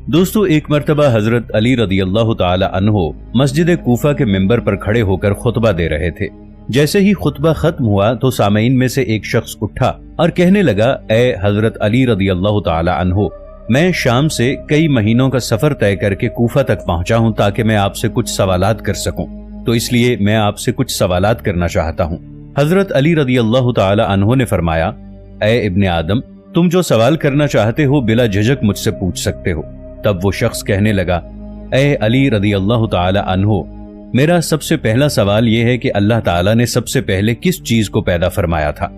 दोस्तों, एक मर्तबा हजरत अली रदी अल्लाह ताला अन्हो मस्जिद कूफा के मिंबर पर खड़े होकर खुतबा दे रहे थे। जैसे ही खुतबा खत्म हुआ तो सामईन में से एक शख्स उठा और कहने लगा, ए हजरत अली रदी अल्लाह ताला अन्हो, मैं शाम से कई महीनों का सफर तय करके कूफा तक पहुंचा हूं ताकि मैं आपसे कुछ सवालात कर सकूं, तो इसलिए मैं आपसे कुछ सवालात करना चाहता हूं। हजरत अली रदी अल्लाह ताला अन्हो ने फरमाया, ए इब्ने आदम, तुम जो सवाल करना चाहते हो बिला झिझक मुझसे पूछ सकते हो। तब वो शख्स कहने लगा, ए अली रदी अल्लाह ताला अन्हो, मेरा सबसे पहला सवाल यह है कि अल्लाह ताला ने सबसे पहले किस चीज को पैदा फरमाया था।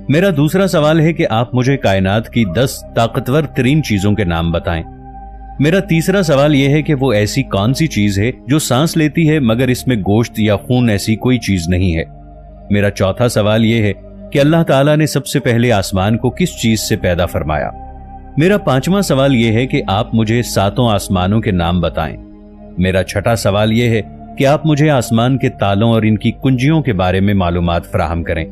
मेरा दूसरा सवाल है कि आप मुझे कायनात की 10 ताकतवर तरीन चीजों के नाम बताएं। मेरा तीसरा सवाल यह है कि वो ऐसी कौन सी चीज है जो सांस लेती है मगर इसमें गोश्त या खून ऐसी कोई चीज नहीं है। मेरा चौथा सवाल यह है कि अल्लाह ताला ने सबसे पहले आसमान को किस चीज से पैदा फरमाया। मेरा पांचवा सवाल यह है कि आप मुझे 7 आसमानों के नाम बताएं। मेरा छठा सवाल यह है कि आप मुझे आसमान के तालों और इनकी कुंजियों के बारे में मालूमात फराहम करें।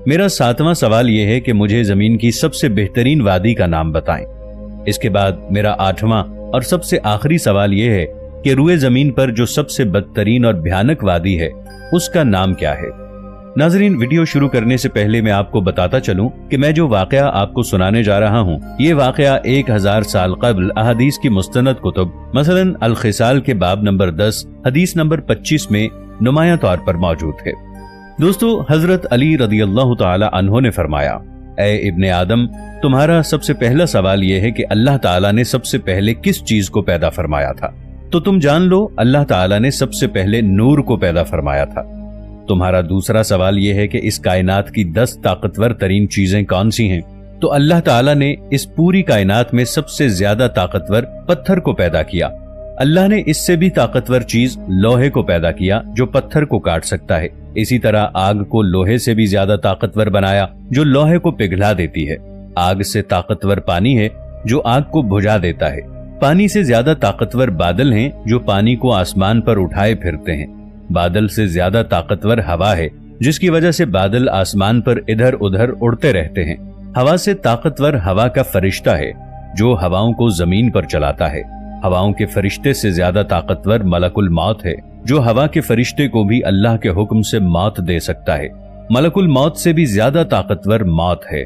मेरा 7वां सवाल यह है कि मुझे जमीन की सबसे बेहतरीन वादी का नाम बताएं। इसके बाद मेरा 8वां और सबसे आखिरी सवाल यह है कि रुए जमीन पर जो सबसे बदतरीन और भयानक वादी है उसका नाम क्या है। नाजरीन, वीडियो शुरू करने से पहले मैं आपको बताता चलूं कि मैं जो वाकया आपको सुनाने जा रहा हूं, ये वाकया 1000 साल कबल अहादीस की मुस्तनद कुतुब मसलन अल खिसाल के बाब नंबर 10 हदीस नंबर 25 में नुमाया तौर पर मौजूद है। दोस्तों, हजरत अली रदी अल्लाह ताला अन्हो ने फरमाया, ए इब्ने आदम, तुम्हारा सबसे पहला सवाल यह है कि अल्लाह ताला ने सबसे पहले किस चीज को पैदा फरमाया था। तो तुम जान लो, अल्लाह ताला ने सबसे पहले नूर को पैदा फरमाया था। तुम्हारा दूसरा सवाल यह है कि इस कायनात की 10 ताकतवर तरीन चीजें कौन सी हैं। तो अल्लाह ताला ने इस पूरी कायनात में सबसे ज्यादा ताकतवर पत्थर को पैदा किया। अल्लाह ने इससे भी ताकतवर चीज लोहे को पैदा किया जो पत्थर को काट सकता है। इसी तरह आग को लोहे से भी ज्यादा ताकतवर बनाया जो लोहे को पिघला देती है। आग से ताकतवर पानी है जो आग को बुझा देता है। पानी से ज्यादा ताकतवर बादल हैं जो पानी को आसमान पर उठाए फिरते हैं। बादल से ज्यादा ताकतवर हवा है जिसकी वजह से बादल आसमान पर इधर उधर उड़ते रहते हैं। हवा से ताकतवर हवा का फरिश्ता है जो हवाओं को जमीन पर चलाता है। हवाओं के फरिश्ते से ज्यादा ताकतवर मलकुल मौत है जो हवा के फरिश्ते को भी अल्लाह के हुक्म से मौत दे सकता है। मलकुल मौत से भी ज्यादा ताकतवर मौत है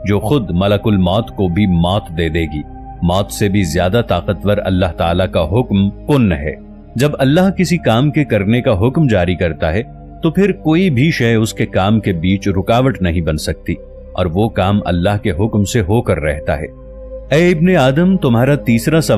जो खुद मलकुल मौत को भी मौत दे देगी। मौत से भी ज्यादा ताकतवर अल्लाह ताला का हुक्म कुन है। जब अल्लाह किसी काम के करने का हुक्म जारी करता है तो फिर कोई भी शय उसके काम के बीच रुकावट नहीं बन सकती और वो काम अल्लाह के हुक्म से होकर रहता है। ए इब्ने आदम, तुम्हारा तीसरा सवाल